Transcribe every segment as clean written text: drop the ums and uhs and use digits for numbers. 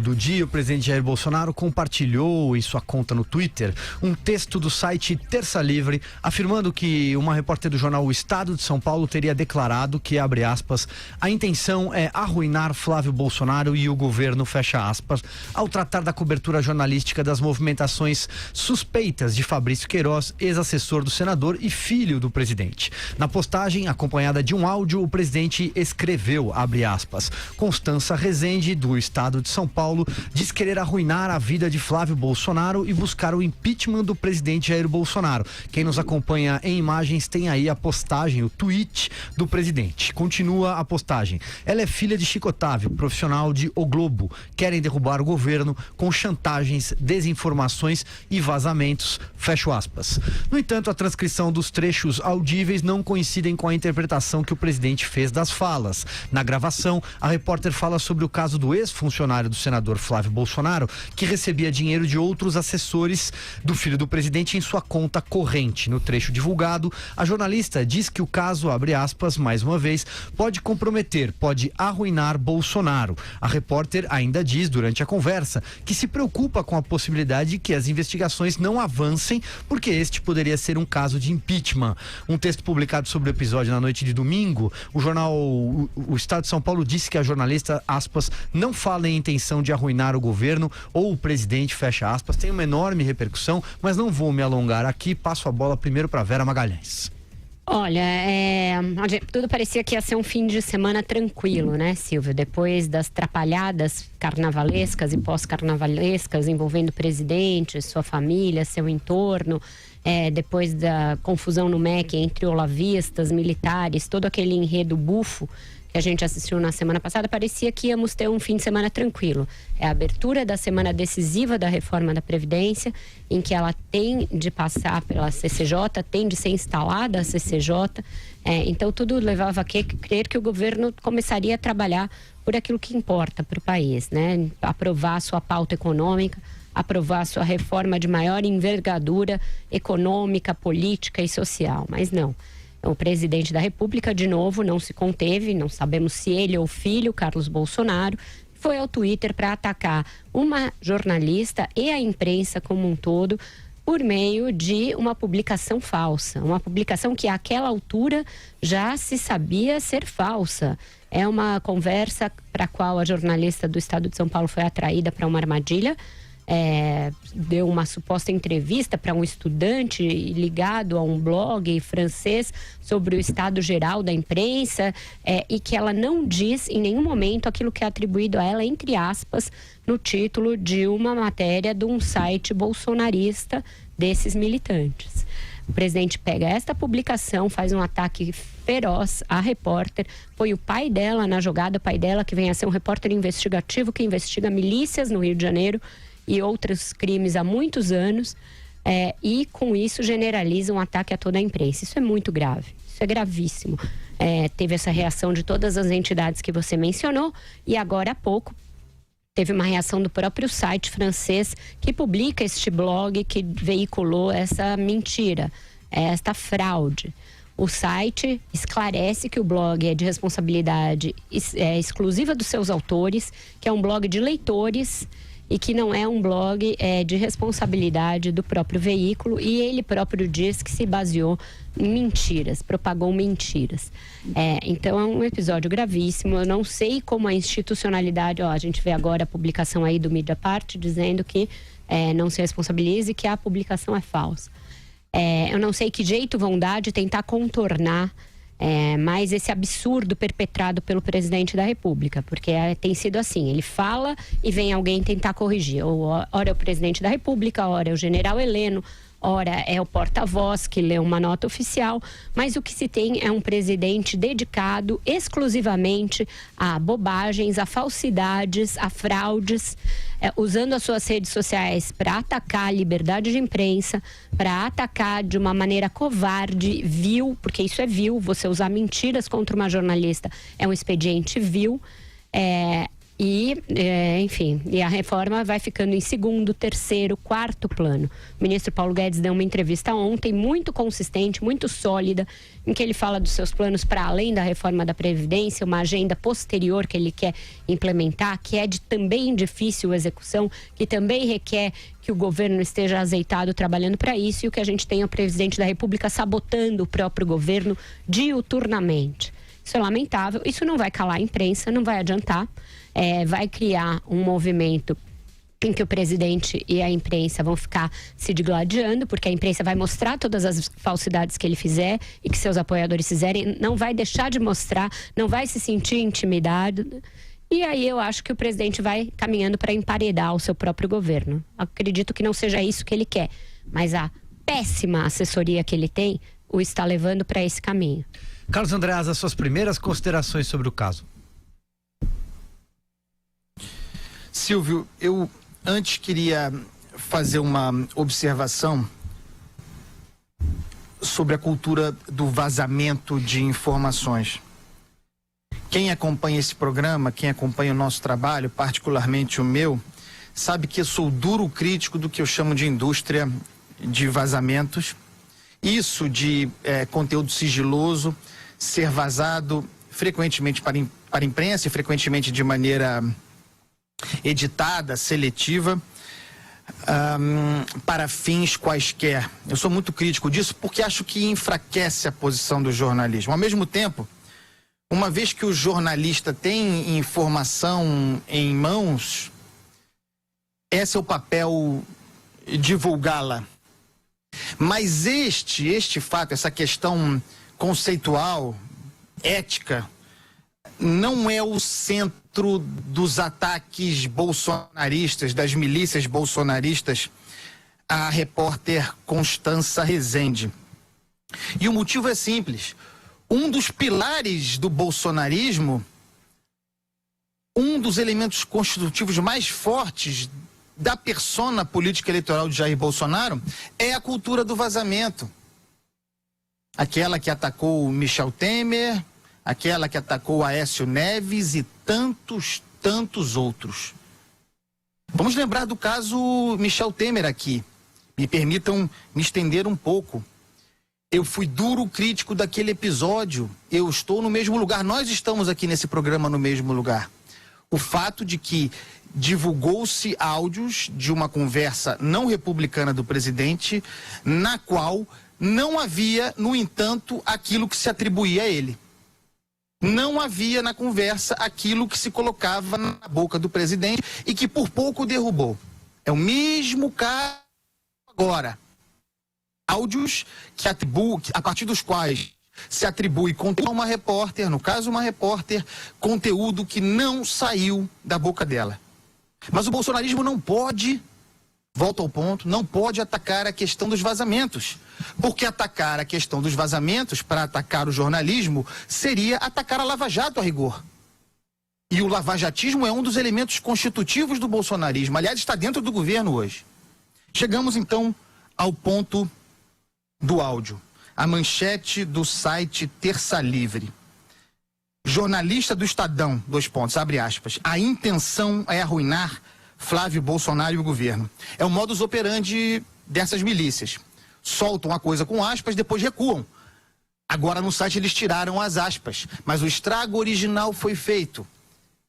do dia, o presidente Jair Bolsonaro compartilhou em sua conta no Twitter um texto do site Terça Livre, afirmando que uma repórter do jornal O Estado de São Paulo teria declarado que, abre aspas, a intenção é arruinar Flávio Bolsonaro e o governo, fecha aspas, ao tratar da cobertura jornalística das movimentações suspeitas de Fabrício Queiroz, ex-assessor do senador e filho do presidente. Na postagem, acompanhada de um áudio, o presidente escreveu, abre aspas, Constança Rezende, do Estado de São Paulo, diz querer arruinar a vida de Flávio Bolsonaro e buscar o impeachment do presidente Jair Bolsonaro. Quem nos acompanha em imagens tem aí a postagem, o tweet do presidente. Continua a postagem. Ela é filha de Chico Otávio, profissional de O Globo. Querem derrubar o governo com chantagens, desinformações e vazamentos, fecho aspas. No entanto, a transcrição dos trechos audíveis não coincidem com a interpretação que o presidente fez das falas. Na gravação, a repórter fala sobre o caso do ex-funcionário do senador Flávio Bolsonaro, que recebia dinheiro de outros assessores do filho do presidente em sua conta corrente. No trecho divulgado, a jornalista diz que o caso, abre aspas, mais uma vez, pode comprometer, pode arruinar Bolsonaro. A repórter ainda diz, durante a conversa, que se preocupa com a possibilidade de que as investigações não avancem, porque este poderia ser um caso de impeachment. Um texto publicado sobre o episódio na noite de domingo, o jornal O Estado de São Paulo disse que a jornalista, aspas, não fala em intenção de arruinar o governo ou o presidente, fecha aspas. Tem uma enorme repercussão, mas não vou me alongar aqui. Passo a bola primeiro para Vera Magalhães. Olha, tudo parecia que ia ser um fim de semana tranquilo, né, Silvio? Depois das trapalhadas carnavalescas e pós-carnavalescas envolvendo o presidente, sua família, seu entorno, depois da confusão no MEC entre olavistas, militares, todo aquele enredo bufo que a gente assistiu na semana passada, parecia que íamos ter um fim de semana tranquilo. É a abertura da semana decisiva da reforma da Previdência, em que ela tem de passar pela CCJ, tem de ser instalada a CCJ. Então, tudo levava a crer que o governo começaria a trabalhar por aquilo que importa para o país, né? Aprovar a sua pauta econômica, aprovar a sua reforma de maior envergadura econômica, política e social. Mas não. O presidente da República, de novo, não se conteve, não sabemos se ele ou o filho, Carlos Bolsonaro, foi ao Twitter para atacar uma jornalista e a imprensa como um todo por meio de uma publicação falsa. Uma publicação que àquela altura já se sabia ser falsa. É uma conversa para a qual a jornalista do Estado de São Paulo foi atraída para uma armadilha. Deu uma suposta entrevista para um estudante ligado a um blog francês sobre o estado geral da imprensa, e que ela não diz em nenhum momento aquilo que é atribuído a ela, entre aspas, no título de uma matéria de um site bolsonarista desses militantes. O presidente pega esta publicação, faz um ataque feroz à repórter. Foi o pai dela na jogada, o pai dela que vem a ser um repórter investigativo que investiga milícias no Rio de Janeiro e outros crimes há muitos anos, e com isso generaliza um ataque a toda a imprensa. Isso é muito grave, isso é gravíssimo. Teve essa reação de todas as entidades que você mencionou, e agora há pouco teve uma reação do próprio site francês que publica este blog que veiculou essa mentira, esta fraude. O site esclarece que o blog é de responsabilidade exclusiva dos seus autores, que é um blog de leitores e que não é um blog de responsabilidade do próprio veículo, e ele próprio diz que se baseou em mentiras, propagou mentiras. Então é um episódio gravíssimo. Eu não sei como a institucionalidade, a gente vê agora a publicação aí do Mediapart dizendo que não se responsabilize e que a publicação é falsa. Eu não sei que jeito vão dar de tentar contornar mais esse absurdo perpetrado pelo presidente da República, porque tem sido assim, ele fala e vem alguém tentar corrigir, ora é o presidente da República, ora é o general Heleno, ora é o porta-voz que lê uma nota oficial, mas o que se tem é um presidente dedicado exclusivamente a bobagens, a falsidades, a fraudes, usando as suas redes sociais para atacar a liberdade de imprensa, para atacar de uma maneira covarde, vil, porque isso é vil, você usar mentiras contra uma jornalista é um expediente vil, E, enfim, e a reforma vai ficando em segundo, terceiro, quarto plano. O ministro Paulo Guedes deu uma entrevista ontem muito consistente, muito sólida, em que ele fala dos seus planos para além da reforma da Previdência, uma agenda posterior que ele quer implementar, que é também difícil execução, que também requer que o governo esteja azeitado trabalhando para isso, e o que a gente tem é o presidente da República sabotando o próprio governo diuturnamente. Isso é lamentável, isso não vai calar a imprensa, não vai adiantar. Vai criar um movimento em que o presidente e a imprensa vão ficar se digladiando, porque a imprensa vai mostrar todas as falsidades que ele fizer e que seus apoiadores fizerem, não vai deixar de mostrar, não vai se sentir intimidado. E aí eu acho que o presidente vai caminhando para emparedar o seu próprio governo. Acredito que não seja isso que ele quer, mas a péssima assessoria que ele tem o está levando para esse caminho. Carlos Andreas, as suas primeiras considerações sobre o caso. Silvio, eu antes queria fazer uma observação sobre a cultura do vazamento de informações. Quem acompanha esse programa, quem acompanha o nosso trabalho, particularmente o meu, sabe que eu sou duro crítico do que eu chamo de indústria de vazamentos. Isso de conteúdo sigiloso ser vazado frequentemente para a imprensa e frequentemente de maneira editada, seletiva, para fins quaisquer. Eu sou muito crítico disso porque acho que enfraquece a posição do jornalismo. Ao mesmo tempo, uma vez que o jornalista tem informação em mãos, é seu papel divulgá-la. Mas este fato, essa questão conceitual, ética, não é o centro dos ataques bolsonaristas, das milícias bolsonaristas à repórter Constança Rezende. E o motivo é simples. Um dos pilares do bolsonarismo, um dos elementos constitutivos mais fortes da persona política eleitoral de Jair Bolsonaro é a cultura do vazamento. Aquela que atacou Michel Temer, aquela que atacou Aécio Neves e tantos outros. Vamos lembrar do caso Michel Temer aqui. Me permitam me estender um pouco. Eu fui duro crítico daquele episódio. Eu estou no mesmo lugar. Nós estamos aqui nesse programa no mesmo lugar. O fato de que divulgou-se áudios de uma conversa não republicana do presidente, na qual não havia, no entanto, aquilo que se atribuía a ele. Não havia na conversa aquilo que se colocava na boca do presidente e que por pouco derrubou. É o mesmo caso agora. Áudios que a partir dos quais se atribui conteúdo a uma repórter, no caso uma repórter, conteúdo que não saiu da boca dela. Mas o bolsonarismo não pode, volto ao ponto, não pode atacar a questão dos vazamentos. Porque atacar a questão dos vazamentos para atacar o jornalismo seria atacar a Lava Jato a rigor. E o lavajatismo é um dos elementos constitutivos do bolsonarismo. Aliás, está dentro do governo hoje. Chegamos então ao ponto do áudio. A manchete do site Terça Livre. Jornalista do Estadão, abre aspas, a intenção é arruinar Flávio Bolsonaro e o governo. É o modus operandi dessas milícias. Soltam a coisa com aspas, depois recuam. Agora no site eles tiraram as aspas, mas o estrago original foi feito.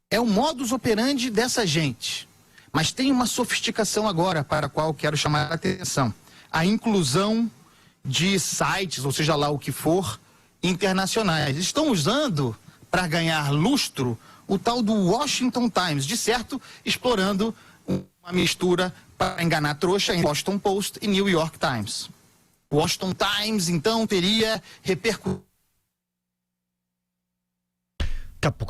É o modus operandi dessa gente. Mas tem uma sofisticação agora para a qual quero chamar a atenção. A inclusão de sites, ou seja lá o que for, internacionais. Estão usando para ganhar lustro o tal do Washington Times, de certo, explorando uma mistura para enganar trouxa em Washington Post e New York Times. O Washington Times, então, teria repercussão.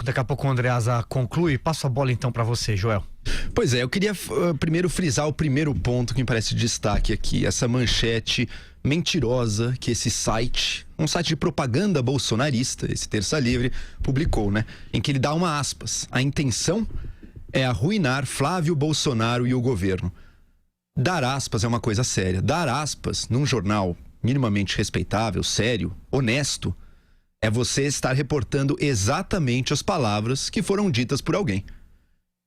Daqui a pouco o Andreasa conclui. Passo a bola então para você, Joel. Pois é, eu queria primeiro frisar o primeiro ponto que me parece destaque aqui, essa manchete mentirosa que esse site, um site de propaganda bolsonarista, esse Terça Livre, publicou, né? Em que ele dá uma aspas. A intenção é arruinar Flávio Bolsonaro e o governo. Dar aspas é uma coisa séria. Dar aspas num jornal minimamente respeitável, sério, honesto, é você estar reportando exatamente as palavras que foram ditas por alguém.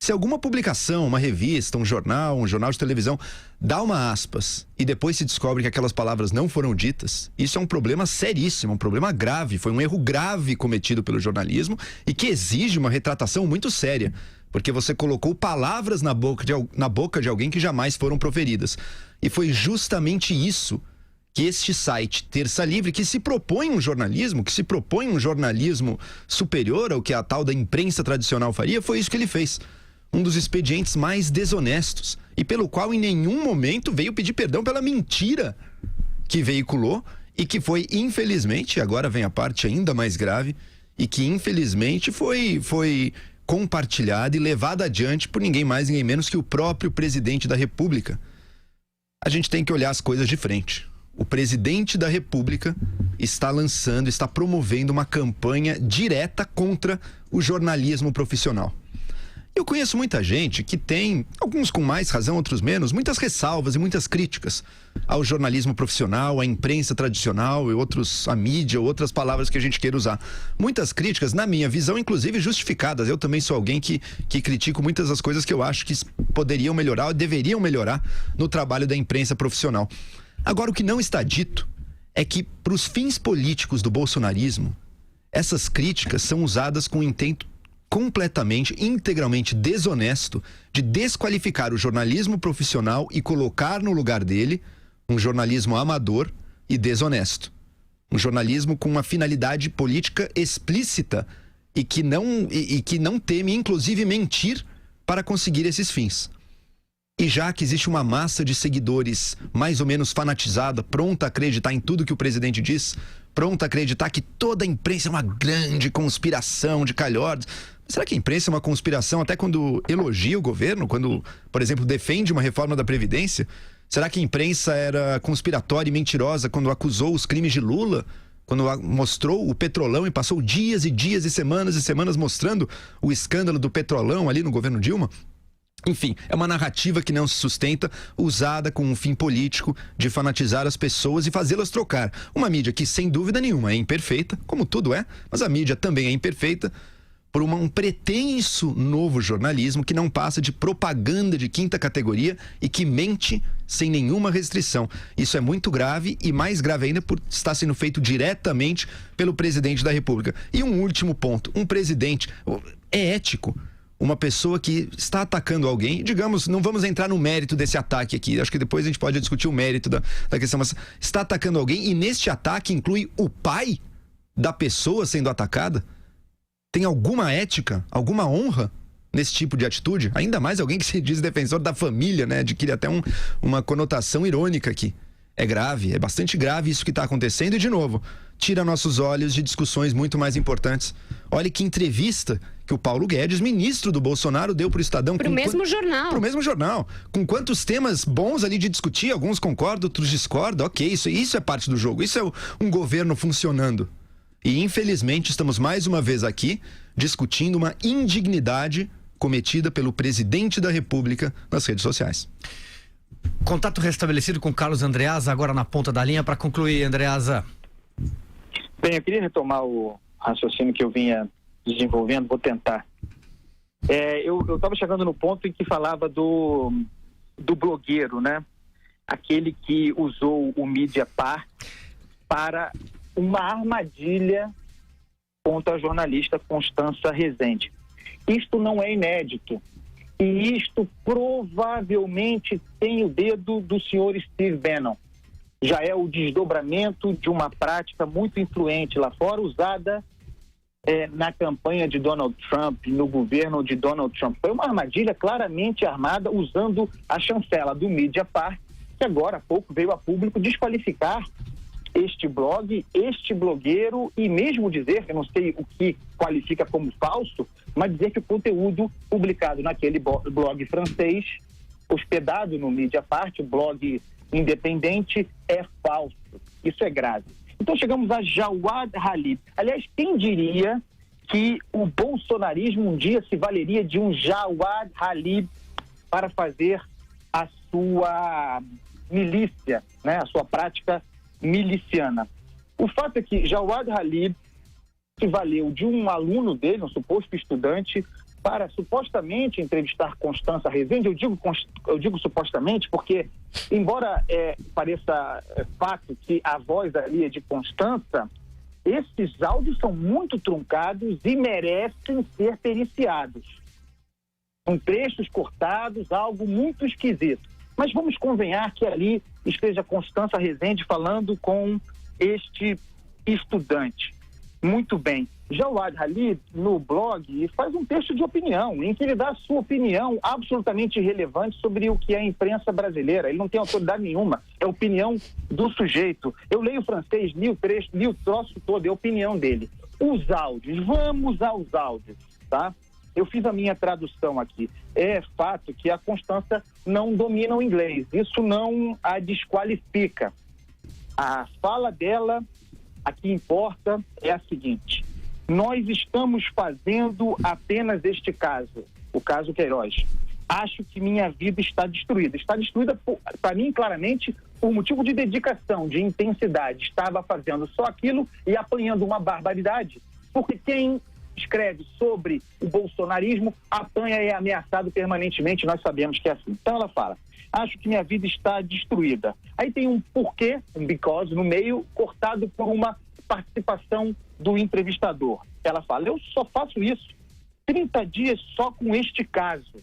Se alguma publicação, uma revista, um jornal de televisão, dá uma aspas e depois se descobre que aquelas palavras não foram ditas, isso é um problema seríssimo, um problema grave, foi um erro grave cometido pelo jornalismo e que exige uma retratação muito séria, porque você colocou palavras na boca de alguém que jamais foram proferidas. E foi justamente isso que este site Terça Livre, que se propõe um jornalismo, superior ao que a tal da imprensa tradicional faria, foi isso que ele fez. Um dos expedientes mais desonestos e pelo qual em nenhum momento veio pedir perdão pela mentira que veiculou e que foi, infelizmente, agora vem a parte ainda mais grave, e que infelizmente foi compartilhada e levada adiante por ninguém mais, ninguém menos que o próprio presidente da República. A gente tem que olhar as coisas de frente. O presidente da República está promovendo uma campanha direta contra o jornalismo profissional. Eu conheço muita gente que tem, alguns com mais razão, outros menos, muitas ressalvas e muitas críticas ao jornalismo profissional, à imprensa tradicional e à mídia, outras palavras que a gente queira usar. Muitas críticas, na minha visão, inclusive justificadas. Eu também sou alguém que critico muitas das coisas que eu acho que poderiam melhorar ou deveriam melhorar no trabalho da imprensa profissional. Agora, o que não está dito é que, para os fins políticos do bolsonarismo, essas críticas são usadas com o intento completamente, integralmente desonesto de desqualificar o jornalismo profissional e colocar no lugar dele um jornalismo amador e desonesto. Um jornalismo com uma finalidade política explícita e que não teme, inclusive, mentir para conseguir esses fins. E já que existe uma massa de seguidores mais ou menos fanatizada, pronta a acreditar em tudo que o presidente diz, pronta a acreditar que toda a imprensa é uma grande conspiração de calhordas. Será que a imprensa é uma conspiração até quando elogia o governo? Quando, por exemplo, defende uma reforma da Previdência? Será que a imprensa era conspiratória e mentirosa quando acusou os crimes de Lula? Quando mostrou o Petrolão e passou dias e dias e semanas mostrando o escândalo do Petrolão ali no governo Dilma? Enfim, é uma narrativa que não se sustenta, usada com um fim político de fanatizar as pessoas e fazê-las trocar. Uma mídia que, sem dúvida nenhuma, é imperfeita, como tudo é, mas a mídia também é imperfeita, por um pretenso novo jornalismo que não passa de propaganda de quinta categoria e que mente sem nenhuma restrição. Isso é muito grave e mais grave ainda por estar sendo feito diretamente pelo presidente da República. E um último ponto, um presidente, é ético uma pessoa que está atacando alguém, digamos, não vamos entrar no mérito desse ataque aqui, acho que depois a gente pode discutir o mérito da questão, mas está atacando alguém e neste ataque inclui o pai da pessoa sendo atacada? Tem alguma ética, alguma honra nesse tipo de atitude? Ainda mais alguém que se diz defensor da família, né? Adquire até uma conotação irônica aqui. É grave, é bastante grave isso que está acontecendo e, de novo, tira nossos olhos de discussões muito mais importantes. Olha que entrevista que o Paulo Guedes, ministro do Bolsonaro, deu para o Estadão. Para o mesmo jornal. Para o mesmo jornal. Com quantos temas bons ali de discutir, alguns concordam, outros discordam. Ok, isso é parte do jogo, isso é um governo funcionando. E, infelizmente, estamos mais uma vez aqui discutindo uma indignidade cometida pelo presidente da República nas redes sociais. Contato restabelecido com Carlos Andreasa, agora na ponta da linha. Para concluir, Andreasa. Bem, eu queria retomar o raciocínio que eu vinha desenvolvendo, vou tentar. Eu estava chegando no ponto em que falava do blogueiro, né? Aquele que usou o Mediapart para uma armadilha contra a jornalista Constança Rezende. Isto não é inédito. E isto provavelmente tem o dedo do senhor Steve Bannon. Já é o desdobramento de uma prática muito influente lá fora, usada na campanha de Donald Trump, no governo de Donald Trump. Foi uma armadilha claramente armada usando a chancela do Mediapart, que agora há pouco veio a público desqualificar este blog, este blogueiro e mesmo dizer, eu não sei o que qualifica como falso, mas dizer que o conteúdo publicado naquele blog francês, hospedado no Mediapart, o blog independente, é falso. Isso é grave. Então chegamos a Jawad Halib. Aliás, quem diria que o bolsonarismo um dia se valeria de um Jawad Halib para fazer a sua milícia, né? A sua prática miliciana. O fato é que Jawad Halib se valeu de um aluno dele, um suposto estudante, para supostamente entrevistar Constança Rezende. Eu digo supostamente porque, embora pareça fato que a voz ali é de Constança, esses áudios são muito truncados e merecem ser periciados. São trechos cortados, algo muito esquisito. Mas vamos convenhar que ali esteja Constança Rezende falando com este estudante. Muito bem. Já o Ali, no blog, faz um texto de opinião, em que ele dá a sua opinião absolutamente irrelevante sobre o que é a imprensa brasileira. Ele não tem autoridade nenhuma, é a opinião do sujeito. Eu leio o francês, li o trecho, li o troço todo, é a opinião dele. Os áudios, vamos aos áudios, tá? Eu fiz a minha tradução aqui. É fato que a Constança não domina o inglês, isso não a desqualifica. A fala dela, a que importa, é a seguinte: nós estamos fazendo apenas este caso, o caso Queiroz. Acho que minha vida está destruída. Está destruída, para mim, claramente, por motivo de dedicação, de intensidade. Estava fazendo só aquilo e apanhando uma barbaridade, porque quem escreve sobre o bolsonarismo apanha e é ameaçado permanentemente, nós sabemos que é assim. Então ela fala: acho que minha vida está destruída. Aí tem um porquê, um because no meio, cortado por uma participação do entrevistador. Ela fala: eu só faço isso 30 dias só com este caso.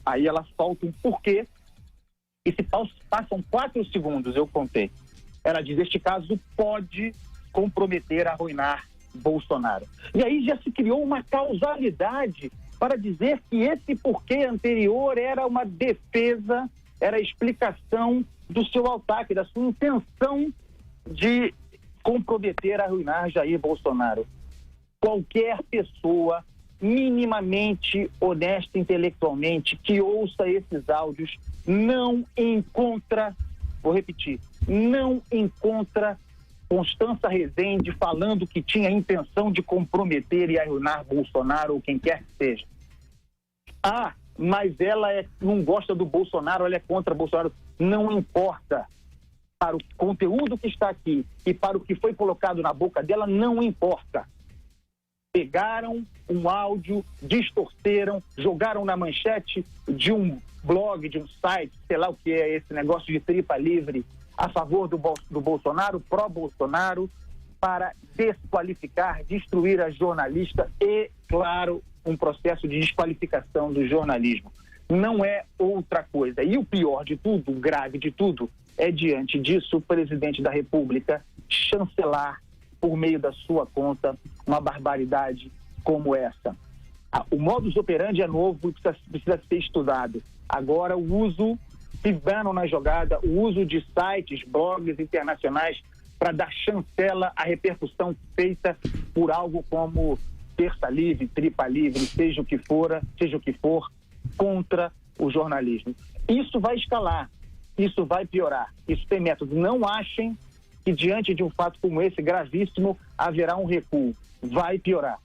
Aí ela solta um porquê e se passam 4 segundos, eu contei. Ela diz: este caso pode comprometer, arruinar Bolsonaro. E aí já se criou uma causalidade para dizer que esse porquê anterior era uma defesa, era a explicação do seu ataque, da sua intenção de comprometer, arruinar Jair Bolsonaro. Qualquer pessoa minimamente honesta intelectualmente que ouça esses áudios não encontra, vou repetir, não encontra Constança Rezende falando que tinha a intenção de comprometer e arruinar Bolsonaro ou quem quer que seja. Ah, mas ela não gosta do Bolsonaro, ela é contra Bolsonaro. Não importa. Para o conteúdo que está aqui e para o que foi colocado na boca dela, não importa. Pegaram um áudio, distorceram, jogaram na manchete de um blog, de um site, sei lá o que é esse negócio de tripa livre, a favor do Bolsonaro, pró-Bolsonaro, para desqualificar, destruir a jornalista e, claro, um processo de desqualificação do jornalismo. Não é outra coisa. E o pior de tudo, o grave de tudo, é diante disso o presidente da República chancelar, por meio da sua conta, uma barbaridade como essa. O modus operandi é novo e precisa ser estudado. Agora o uso, se banam na jogada, o uso de sites, blogs internacionais para dar chancela à repercussão feita por algo como Terça Livre, Tripa Livre, seja o que for, contra o jornalismo. Isso vai escalar, isso vai piorar, isso tem método. Não achem que diante de um fato como esse, gravíssimo, haverá um recuo. Vai piorar.